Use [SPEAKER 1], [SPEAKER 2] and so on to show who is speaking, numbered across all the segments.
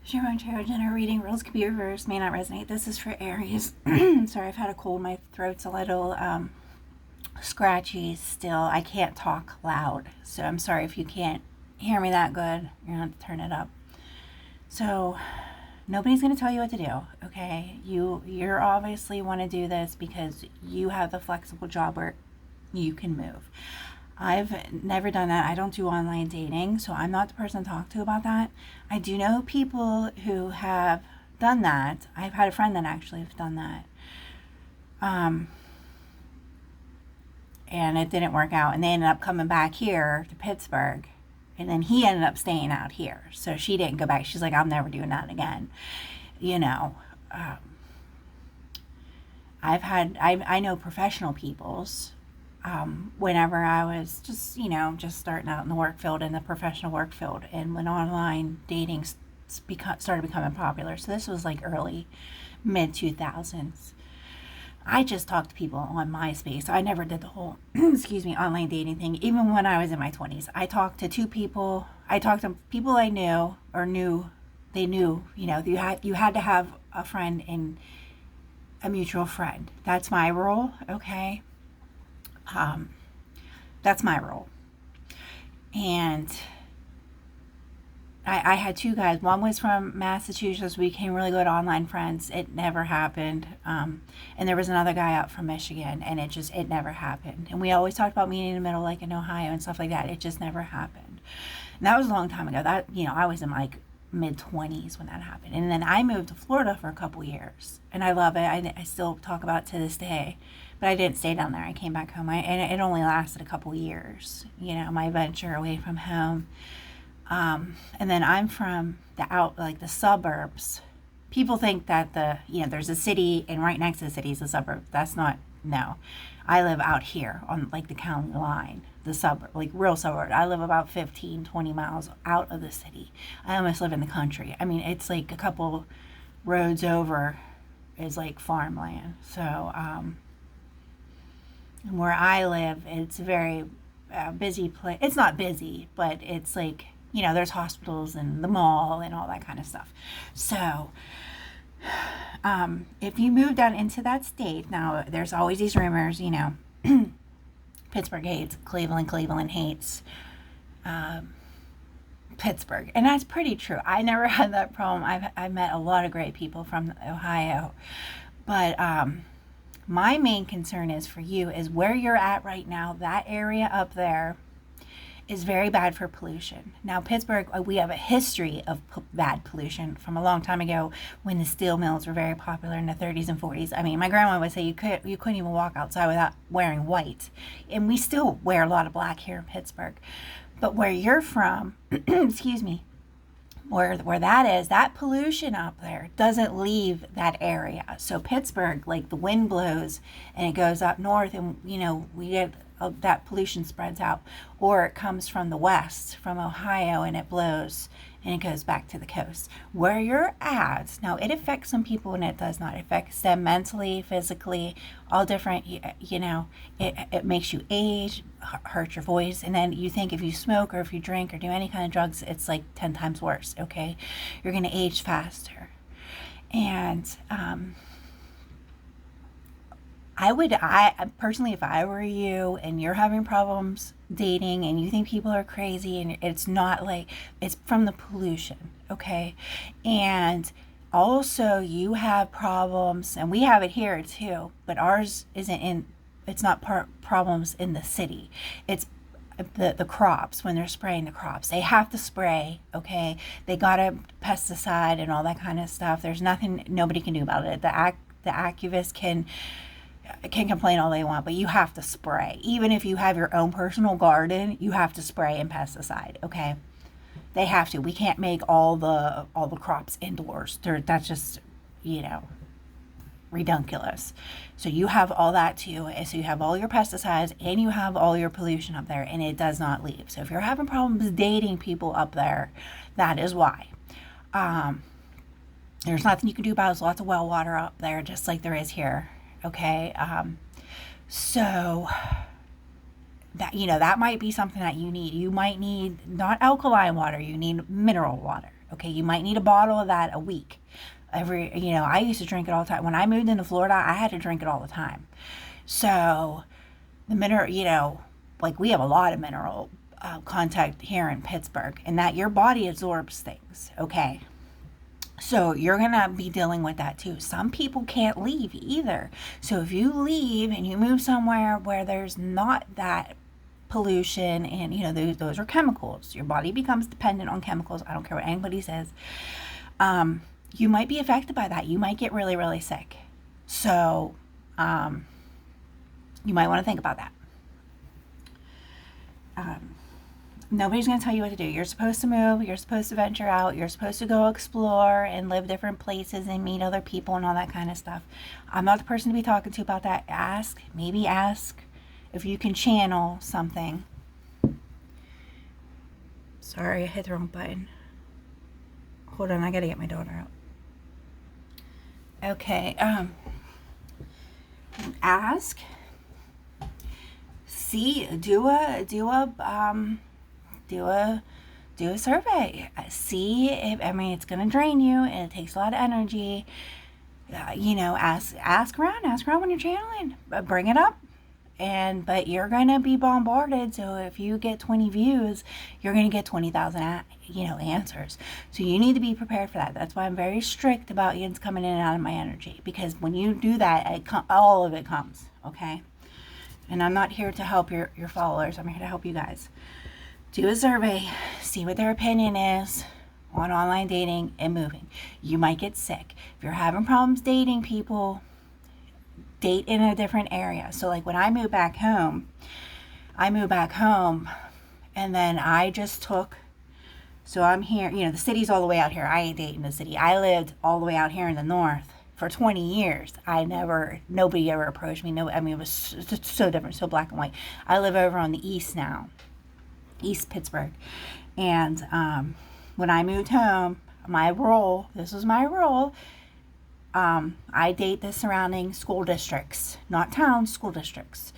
[SPEAKER 1] Shamrock Tarot General reading. Rules can be reversed, may not resonate. This is for Aries. Sorry, I've had a cold. My throat's a little scratchy still. I can't talk loud, so I'm sorry if you can't hear me that good. You're going to have to turn it up. So, nobody's going to tell you what to do, okay? You're obviously want to do this because you have the flexible job where you can move. I've never done that. I don't do online dating, so I'm not the person to talk to about that. I do know people who have done that. I've had a friend that actually has done that. And it didn't work out, and they ended up coming back here to Pittsburgh, and then he ended up staying out here. So she didn't go back. She's like, I'm never doing that again. You know, I know professional people's. Whenever I was just starting out in the work field, in the professional work field, and when online dating started becoming popular. So this was like early, mid 2000s. I just talked to people on MySpace. I never did the whole, online dating thing. Even when I was in my 20s, I talked to two people. I talked to people I knew or knew they knew. You had to have a friend and a mutual friend. That's my rule. Okay. That's my role. And I had two guys. One was from Massachusetts. We became really good online friends. It never happened. And there was another guy out from Michigan, and it never happened. And we always talked about meeting in the middle, like in Ohio and stuff like that. It just never happened. And that was a long time ago. I was in like mid-20s when that happened. And then I moved to Florida for a couple years, and I love it. I still talk about it to this day. But I didn't stay down there. I came back home. And it only lasted a couple years, my venture away from home. And then I'm from the suburbs. People think that there's a city, and right next to the city is a suburb. That's not, no. I live out here on like the county line, the suburb, like real suburb. I live about 15, 20 miles out of the city. I almost live in the country. I mean, it's like a couple roads over is like farmland. So, where I live, it's a very busy place. It's not busy, but it's like, there's hospitals and the mall and all that kind of stuff. So, if you move down into that state, now there's always these rumors, Pittsburgh hates Cleveland, Cleveland hates Pittsburgh. And that's pretty true. I never had that problem. I've met a lot of great people from Ohio. But, my main concern is for you is where you're at right now. That area up there is very bad for pollution. Now, Pittsburgh, we have a history of bad pollution from a long time ago when the steel mills were very popular in the 30s and 40s. I mean, my grandma would say you couldn't even walk outside without wearing white. And we still wear a lot of black here in Pittsburgh. But where you're from, excuse me, where that is, that pollution up there doesn't leave that area. So Pittsburgh, like the wind blows and it goes up north, and we get that pollution spreads out, or it comes from the west, from Ohio, and it blows and it goes back to the coast. Where you're at now, it affects some people and it does not. It affects them mentally, physically, all different. It makes you age, hurt your voice, and then you think if you smoke or if you drink or do any kind of drugs, it's like 10 times worse. Okay, you're gonna age faster. And I personally, if I were you and you're having problems dating and you think people are crazy, and it's not like, it's from the pollution, okay? And also you have problems, and we have it here too, but ours it's not problems in the city. It's the crops, when they're spraying the crops. They have to spray, okay? They got a pesticide and all that kind of stuff. There's nothing nobody can do about it. The activists can complain all they want, but you have to spray. Even if you have your own personal garden, you have to spray and pesticide, okay? They have to. We can't make all the crops indoors. That's just, redunculous. So you have all that too. So you have all your pesticides and you have all your pollution up there, and it does not leave. So if you're having problems dating people up there, that is why. There's nothing you can do about it. There's lots of well water up there, just like there is here. Okay, so that might be something that you need. You might need not alkaline water, you need mineral water. Okay, you might need a bottle of that a week. I used to drink it all the time. When I moved into Florida, I had to drink it all the time. So the mineral, like we have a lot of mineral content here in Pittsburgh, and that your body absorbs things. Okay, so you're going to be dealing with that too. Some people can't leave either. So if you leave and you move somewhere where there's not that pollution and, those are chemicals, your body becomes dependent on chemicals. I don't care what anybody says. You might be affected by that. You might get really, really sick. So you might want to think about that. Nobody's going to tell you what to do. You're supposed to move. You're supposed to venture out. You're supposed to go explore and live different places and meet other people and all that kind of stuff. I'm not the person to be talking to about that. Maybe ask if you can channel something. Sorry, I hit the wrong button. Hold on, I got to get my daughter out. Okay, ask. See, do a survey. See if, it's going to drain you and it takes a lot of energy. Ask around when you're channeling. Bring it up. But you're going to be bombarded. So if you get 20 views, you're going to get 20,000, answers. So you need to be prepared for that. That's why I'm very strict about Yin's coming in and out of my energy, because when you do that, all of it comes. Okay. And I'm not here to help your followers. I'm here to help you guys. Do a survey, see what their opinion is on online dating and moving. You might get sick. If you're having problems dating people, date in a different area. So like when I moved back home, and then I just took, so I'm here, the city's all the way out here. I ain't dating the city. I lived all the way out here in the north for 20 years. Nobody ever approached me. It was so different, so black and white. I live over on the east now. East Pittsburgh. And when I moved home, this was my role, I date the surrounding school districts, not towns, school districts.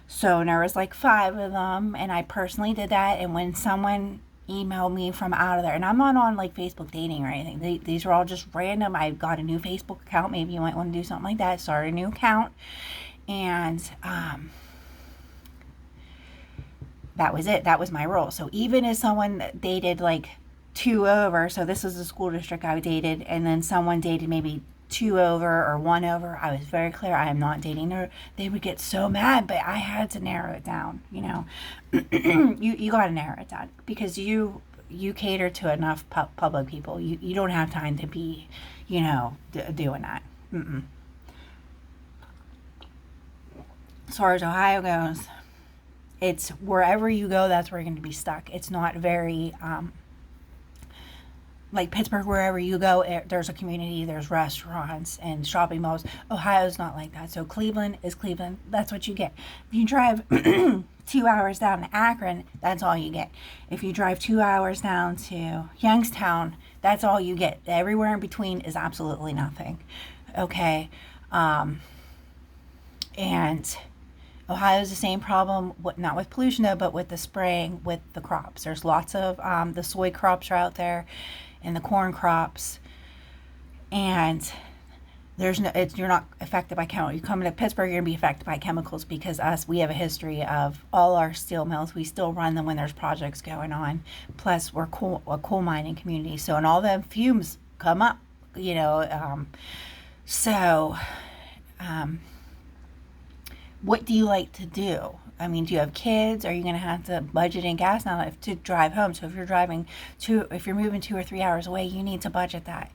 [SPEAKER 1] So there was like 5 of them, and I personally did that. And when someone emailed me from out of there, and I'm not on like Facebook dating or anything, these are all just random. I got a new Facebook account. Maybe you might want to do something like that. Start a new account. And that was it. That was my role. So even if someone dated like 2 over, so this is the school district I dated, and then someone dated maybe 2 over or 1 over, I was very clear, I am not dating her. They would get so mad, but I had to narrow it down. You got to narrow it down, because you cater to enough public people. You don't have time to be, doing that. As far as Ohio goes, it's wherever you go, that's where you're going to be stuck. It's not very, like Pittsburgh, wherever you go, there's a community, there's restaurants and shopping malls. Ohio's not like that. So Cleveland is Cleveland. That's what you get. If you drive 2 hours down to Akron, that's all you get. If you drive 2 hours down to Youngstown, that's all you get. Everywhere in between is absolutely nothing. Okay. And Ohio's the same problem, not with pollution though, but with the spraying, with the crops. There's lots of the soy crops are out there, and the corn crops, and you're not affected by chemicals. You come to Pittsburgh, you're gonna be affected by chemicals, because we have a history of all our steel mills. We still run them when there's projects going on. Plus, we're a coal mining community, so and all the fumes come up. What do you like to do? Do you have kids? Are you going to have to budget in gas now to drive home? So if you're moving 2 or 3 hours away, you need to budget that.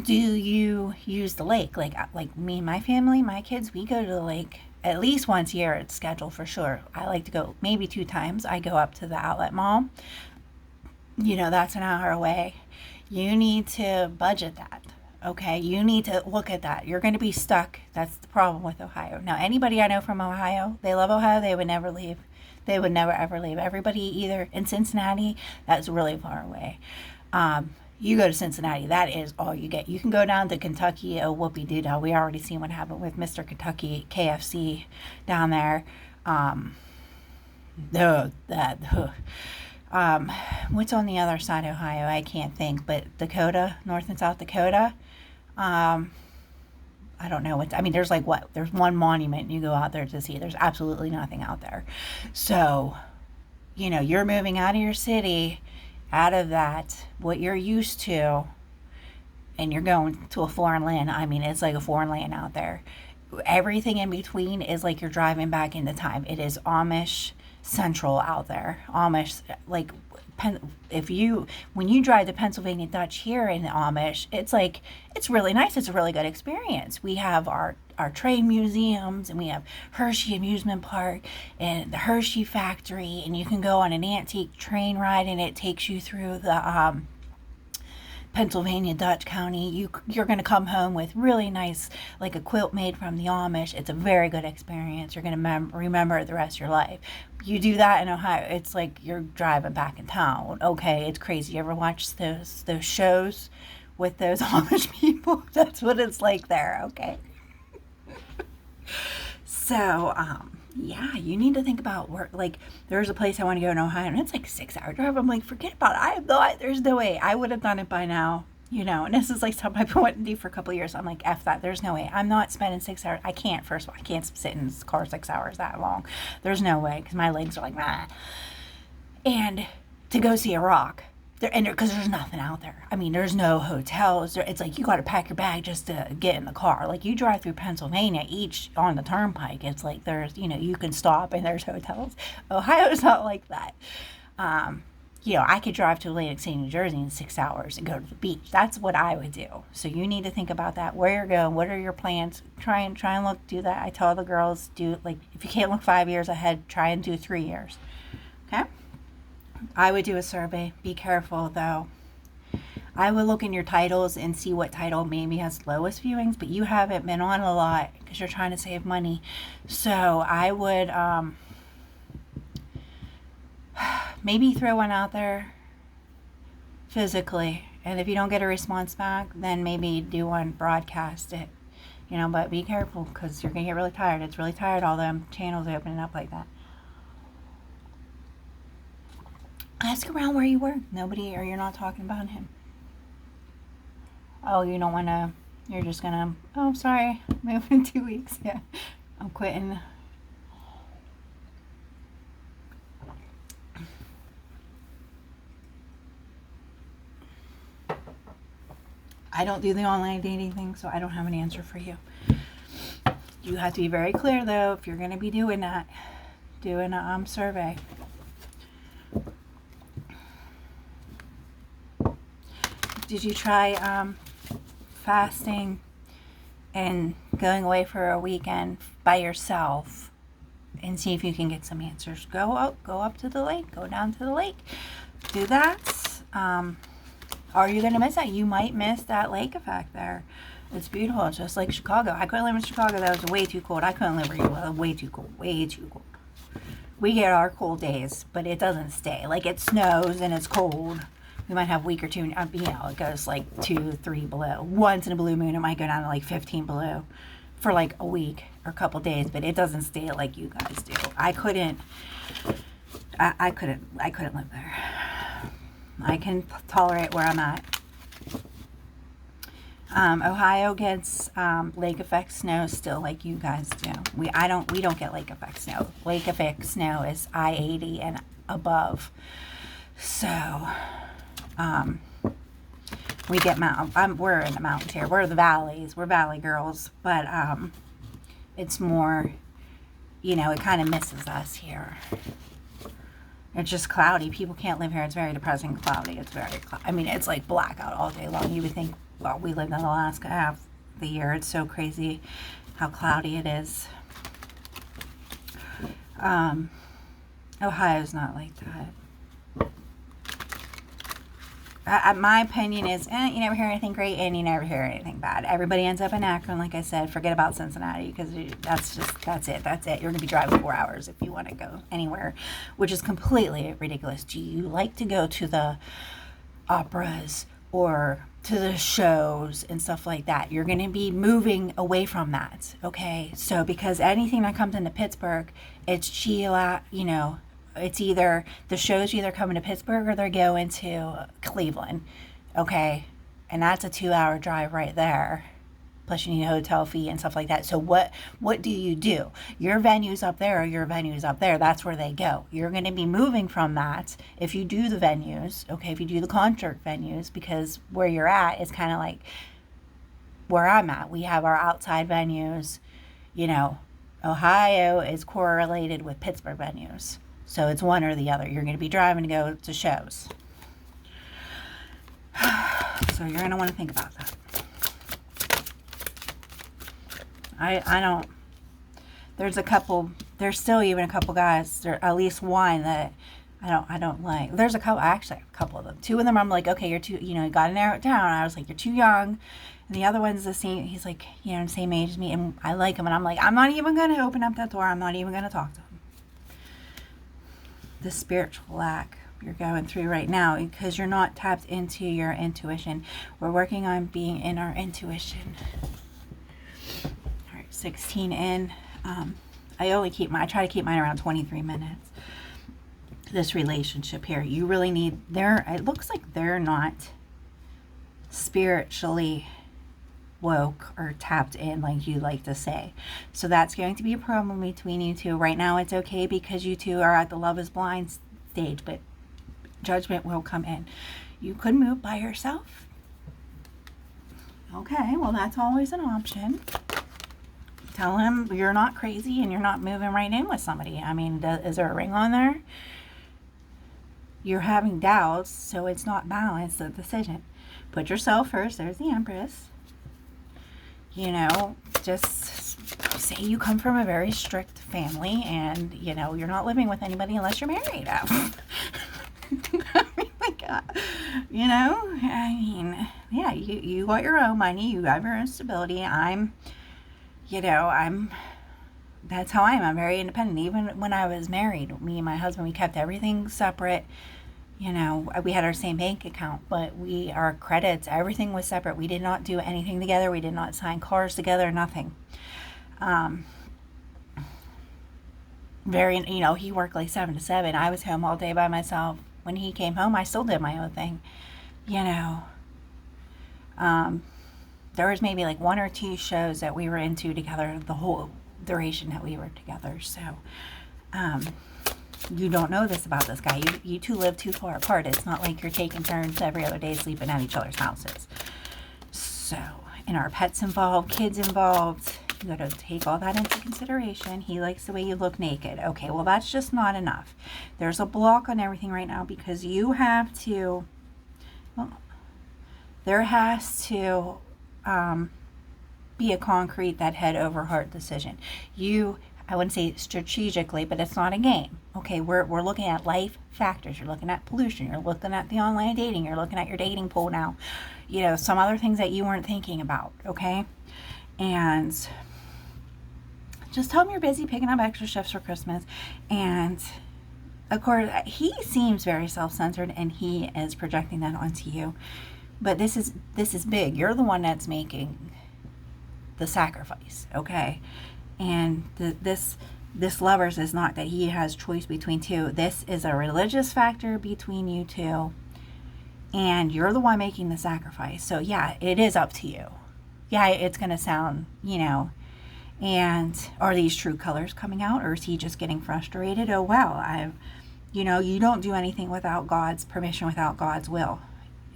[SPEAKER 1] Do you use the lake? Like me and my family, my kids, we go to the lake at least once a year. It's scheduled for sure. I like to go maybe 2 times. I go up to the outlet mall. That's an hour away. You need to budget that. Okay, you need to look at that. You're going to be stuck. That's the problem with Ohio. Now, anybody I know from Ohio, they love Ohio. They would never leave. They would never, ever leave. Everybody either in Cincinnati, that's really far away. You go to Cincinnati, that is all you get. You can go down to Kentucky, whoopie-doo-dah. We already seen what happened with Mr. Kentucky KFC down there. What's on the other side of Ohio? I can't think, but Dakota, North and South Dakota. Um, I don't know what, I mean, there's like what? There's one monument you go out there to see. There's absolutely nothing out there. So, you're moving out of your city, out of that, what you're used to, and you're going to a foreign land. I mean, it's like a foreign land out there. Everything in between is like you're driving back into time. It is Amish central out there. Amish, like, when you drive the Pennsylvania Dutch here in the Amish, it's really nice. It's a really good experience. We have our train museums, and we have Hershey Amusement Park and the Hershey Factory, and you can go on an antique train ride, and it takes you through the Pennsylvania Dutch County. You're going to come home with really nice, like a quilt made from the Amish. It's a very good experience. You're going to remember it the rest of your life. You do that in Ohio, it's like you're driving back in town. Okay, it's crazy. You ever watch those shows with those Amish people? That's what it's like there. Okay. So, yeah, you need to think about where, like, there's a place I want to go in Ohio, and it's like 6 hour drive. I'm like, forget about it. There's no way. I would have done it by now, and this is like something I've been wanting to do for a couple of years. I'm like, F that. There's no way. I'm not spending 6 hours. I can't, first of all, I can't sit in this car 6 hours that long. There's no way, because my legs are like, nah. And to go see a rock, because there's nothing out there. I mean, there's no hotels. It's like you got to pack your bag just to get in the car. Like, you drive through Pennsylvania, each on the turnpike, it's like there's, you can stop and there's hotels. Ohio's not like that. I could drive to Atlantic City, New Jersey in 6 hours and go to the beach. That's what I would do. So you need to think about that. Where you're going, what are your plans? Try and do that. I tell the girls, if you can't look 5 years ahead, try and do 3 years. Okay? I would do a survey. Be careful, though. I would look in your titles and see what title maybe has lowest viewings, but you haven't been on a lot because you're trying to save money. So I would maybe throw one out there physically. And if you don't get a response back, then maybe do one, broadcast it. But be careful, because you're going to get really tired. It's really tired, all them channels opening up like that. Ask around where you work. Nobody, or you're not talking about him. Oh, you don't want to, you're just going to, oh, sorry, move in 2 weeks. Yeah, I'm quitting. I don't do the online dating thing, so I don't have an answer for you. You have to be very clear, though, if you're going to be doing that. Doing a survey. Did you try fasting and going away for a weekend by yourself and see if you can get some answers? Go up to the lake, go down to the lake, do that. Are you going to miss that? You might miss that lake effect there. It's beautiful. It's just like Chicago. I couldn't live in Chicago. That was way too cold. I couldn't live where you live. Way too cold. Way too cold. We get our cold days, but it doesn't stay. Like, it snows and it's cold. We might have a week or two, it goes like 2, 3 below. Once in a blue moon, it might go down to like 15 below for like a week or a couple days, but it doesn't stay like you guys do. I couldn't live there. I can tolerate where I'm at. Ohio gets lake effect snow still like you guys do. We don't get lake effect snow. Lake effect snow is I-80 and above. So we get we're in the mountains here. We're the valleys. We're valley girls, but it's more, it kind of misses us here. It's just cloudy. People can't live here. It's very depressing, cloudy. It's very it's like blackout all day long. You would think, well, we lived in Alaska half the year. It's so crazy how cloudy it is. Ohio's not like that. My opinion is, you never hear anything great and you never hear anything bad. Everybody ends up in Akron, like I said. Forget about Cincinnati, because that's it. You're going to be driving 4 hours if you want to go anywhere, which is completely ridiculous. Do you like to go to the operas or to the shows and stuff like that? You're going to be moving away from that, okay? So because anything that comes into Pittsburgh, it's Sheila, it's either the show's either coming to Pittsburgh or they're going to Cleveland. Okay. And that's a 2-hour drive right there. Plus you need a hotel fee and stuff like that. So what do? Your venue's up there or your venue's up there. That's where they go. You're going to be moving from that if you do the venues, okay, if you do the concert venues, because where you're at is kind of like where I'm at. We have our outside venues. You know, Ohio is correlated with Pittsburgh venues. So it's one or the other. You're going to be driving to go to shows. So you're going to want to think about that. I don't, there's still even a couple guys, there at least one that I don't like. There's actually a couple of them. 2 of them I'm like, okay, you're too, you got to narrow it down. I was like, you're too young. And the other one's the same, he's like, the same age as me, and I like him. And I'm like, I'm not even going to open up that door. I'm not even going to talk to him. The spiritual lack you're going through right now because you're not tapped into your intuition. We're working on being in our intuition. 16 in. I try to keep mine around 23 minutes. This relationship here, you really need, it looks like they're not spiritually woke or tapped in like you like to say. So that's going to be a problem between you two. Right now it's okay because you two are at the love is blind stage, but judgment will come in. You could move by yourself. Okay, well that's always an option. Tell him you're not crazy and you're not moving right in with somebody. I mean, is there a ring on there? You're having doubts, so it's not balanced, the decision. Put yourself first. There's the Empress. Just say you come from a very strict family and, you're not living with anybody unless you're married. I mean, yeah, you got your own money. You have your own stability. That's how I am. I'm very independent. Even when I was married, me and my husband, we kept everything separate. We had our same bank account, but our credits, everything was separate. We did not do anything together. We did not sign cars together, nothing. He worked like 7 to 7. I was home all day by myself. When he came home, I still did my own thing. There was maybe like 1 or 2 shows that we were into together the whole duration that we were together. So, you don't know this about this guy. You two live too far apart. It's not like you're taking turns every other day sleeping at each other's houses. So, and our pets involved, kids involved. You got to take all that into consideration. He likes the way you look naked. Okay, well that's just not enough. There's a block on everything right now because you have to, there has to be a concrete that head over heart decision. I wouldn't say strategically, but it's not a game. Okay, we're looking at life factors. You're looking at pollution. You're looking at the online dating. You're looking at your dating pool now. Some other things that you weren't thinking about. Okay, and just tell him you're busy picking up extra shifts for Christmas. And of course, he seems very self-centered, and he is projecting that onto you. But this is big. You're the one that's making the sacrifice, okay? And this lovers is not that he has choice between two. This is a religious factor between you two, and you're the one making the sacrifice. So yeah, it is up to you. Yeah, it's gonna sound, and are these true colors coming out, or is he just getting frustrated? Oh well, you don't do anything without God's permission, without God's will.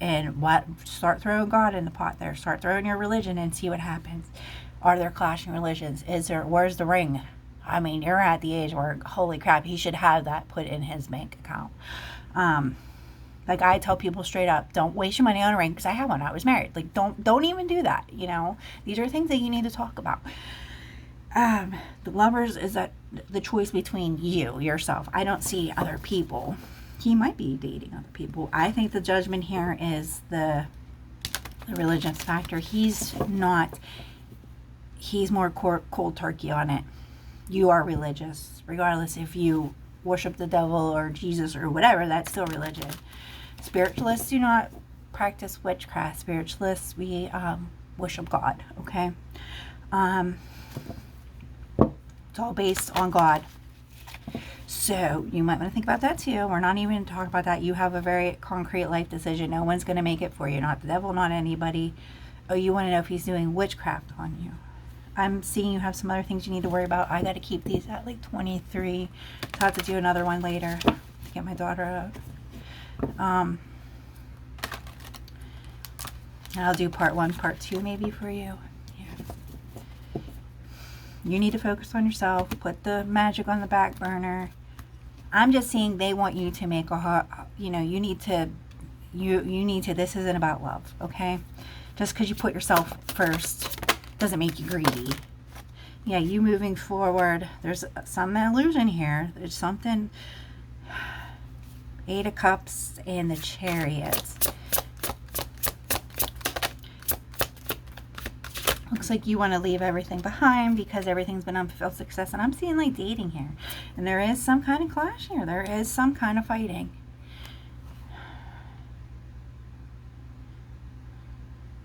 [SPEAKER 1] And start throwing God in the pot there. Start throwing your religion and see what happens. Are there clashing religions? Where's the ring? I mean, you're at the age where, holy crap, he should have that put in his bank account. Like I tell people straight up, don't waste your money on a ring because I have one. I was married. Like don't even do that. These are things that you need to talk about. The lovers is that the choice between yourself. I don't see other people. He might be dating other people. I think the judgment here is the religious factor. He's not. He's more cold turkey on it. You are religious, regardless if you worship the devil or Jesus or whatever. That's still religion. Spiritualists do not practice witchcraft. Spiritualists, we worship God. Okay, it's all based on God. So you might want to think about that too. We're not even talking about that. You have a very concrete life decision. No one's going to make it for you. Not the devil, not anybody. Oh, you want to know if he's doing witchcraft on you. I'm seeing you have some other things you need to worry about. I got to keep these at like 23. I'll have to do another one later. Get my daughter out. And I'll do part 1, part 2 maybe for you. Yeah. You need to focus on yourself. Put the magic on the back burner. I'm just saying they want you to make you need to, this isn't about love, okay? Just because you put yourself first doesn't make you greedy. Yeah, you moving forward. There's some illusion here. There's something. 8 of Cups and the Chariot. Looks like you want to leave everything behind because everything's been unfulfilled success. And I'm seeing like dating here. And there is some kind of clash here. There is some kind of fighting.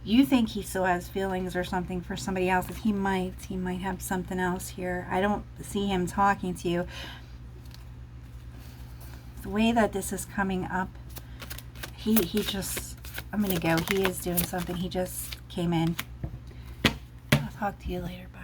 [SPEAKER 1] You think he still has feelings or something for somebody else. He might have something else here. I don't see him talking to you. The way that this is coming up, he just, I'm going to go. He is doing something. He just came in. I'll talk to you later. Bye.